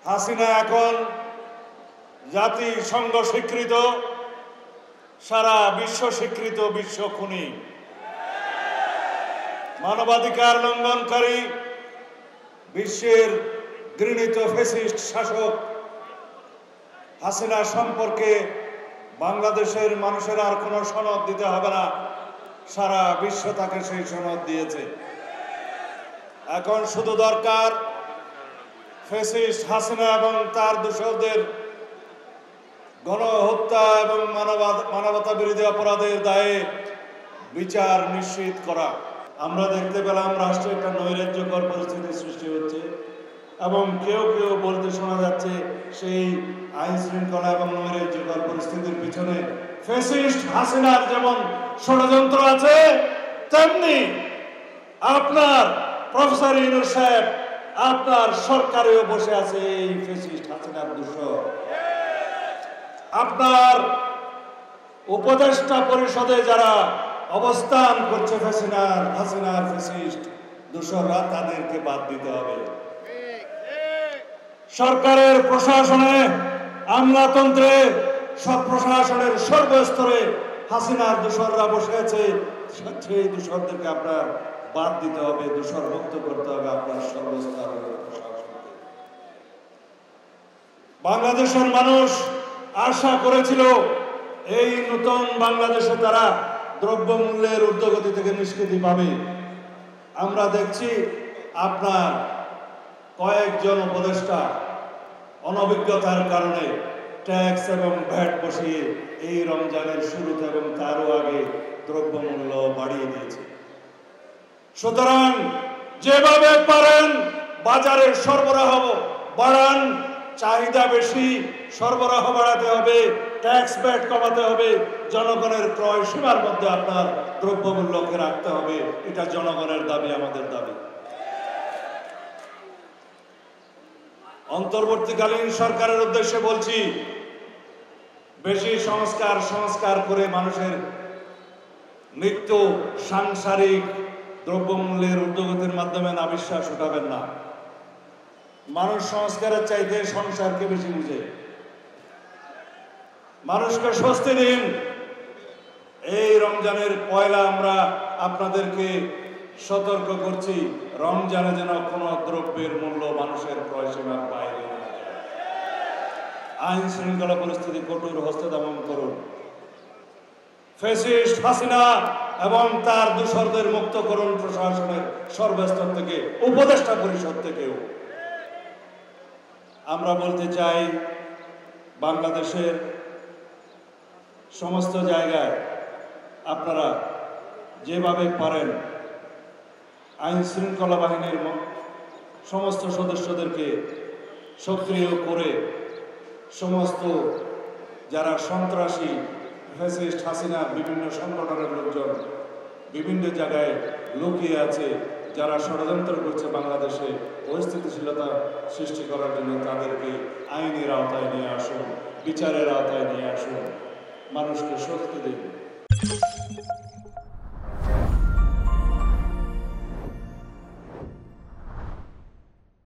হাসিনা এখন জাতিসংঘ স্বীকৃত, সারা বিশ্ব স্বীকৃত বিশ্ব খুনি, মানবাধিকার লঙ্ঘনকারী, বিশ্বের ঘৃণিত ফ্যাসিস্ট শাসক। হাসিনা সম্পর্কে বাংলাদেশের মানুষের আর কোনো সনদ দিতে হবে না, সারা বিশ্ব তাকে সেই সনদ দিয়েছে। এখন শুধু দরকার ফ্যাসিস্ট হাসিনা এবং তার দূষরদের গণহত্যা এবং মানবতা বিরোধী অপরাধের দায়ে বিচার নিশ্চিত করা। আমরা দেখতে পেলাম রাষ্ট্রে একটা নৈরাজ্যকর পরিস্থিতির সৃষ্টি হচ্ছে এবং কেউ কেউ বলতে শোনা যাচ্ছে সেই আইন শৃঙ্খলা এবং নৈরাজ্যকর পরিস্থিতির পিছনে ফ্যাসিস্ট হাসিনার যেমন ষড়যন্ত্র আছে, তেমনি আপনার প্রফেসর ইউনূস সাহেব আপনার সরকারেও বসে আছে এই ফ্যাসিস্ট হাসিনার দূষর। আপনার উপদেষ্টা পরিষদে যারা অবস্থান করছে হাসিনার ফ্যাসিস্ট দূষররা, তাদেরকে বাদ দিতে হবে। সরকারের প্রশাসনে, আমলাতন্ত্রে, সব প্রশাসনের সর্বস্তরে হাসিনার দূষররা বসে আছে, সেই দূষরদেরকে আপনার বাদ দিতে হবে, দূষর মুক্ত করতে হবে আপনার সর্বস্তরের প্রশাসনকে। বাংলাদেশের মানুষ আশা করেছিল এই নতুন বাংলাদেশে তারা দ্রব্যমূল্যের ঊর্ধ্বগতি থেকে নিষ্কৃতি পাবে। আমরা দেখছি আপনার কয়েকজন উপদেষ্টা অনভিজ্ঞতার কারণে ট্যাক্স এবং ভ্যাট বসিয়ে এই রমজানের শুরুতে এবং তারও আগে দ্রব্যমূল্য বাড়িয়ে দিয়েছে। সুতরাং যেভাবে পারেন বাজারের সরবরাহ বাড়ান, চাহিদা বেশি, সরবরাহ বাড়াতে হবে, ট্যাক্স ভ্যাট কমাতে হবে, জনগণের ক্রয় সীমার মধ্যে আপনার দ্রব্যমূল্যকে রাখতে হবে। এটা জনগণের দাবি, আমাদের দাবি। অন্তর্বর্তীকালীন সরকারের উদ্দেশ্যে বলছি, বেশি সংস্কার করে মানুষের নিত্য সাংসারিক দ্রব্যমূল্যের ঊর্ধ্বগতির মাধ্যমে নাবিশ্বাস উঠাবেন না। মানুষ সংস্কারের চাইতে সংসারকে বেশি বুঝে। মানুষকে স্বস্তি দিন। এই রমজানের পয়লা আমরা আপনাদেরকে সতর্ক করছি, রমজানে যেন কোনো দ্রব্যের মূল্য মানুষের ক্রয় সীমার বাইরে না যায়। আইন শৃঙ্খলা পরিস্থিতি কঠোর হস্তে দমন করুন। ফ্যাসিস্ট হাসিনা এবং তার দূষরদের মুক্ত করুন প্রশাসনের সর্বস্তর থেকে, উপদেষ্টা পরিষদ থেকেও। আমরা বলতে চাই, বাংলাদেশের সমস্ত জায়গায় আপনারা যেভাবে পারেন আইন শৃঙ্খলা বাহিনীর সমস্ত সদস্যদেরকে সক্রিয় করে সমস্ত যারা সন্ত্রাসী ফ্যাসিস্ট হাসিনার বিভিন্ন সংগঠনের লোকজন বিভিন্ন জায়গায় লুকিয়ে আছে, যারা ষড়যন্ত্র করছে বাংলাদেশে অস্থিতিশীলতা সৃষ্টি করার জন্য, তাদেরকে আইনের আওতায় নিয়ে আসুন, বিচারের আওতায় নিয়ে আসুন, মানুষকে স্বস্তি দিন।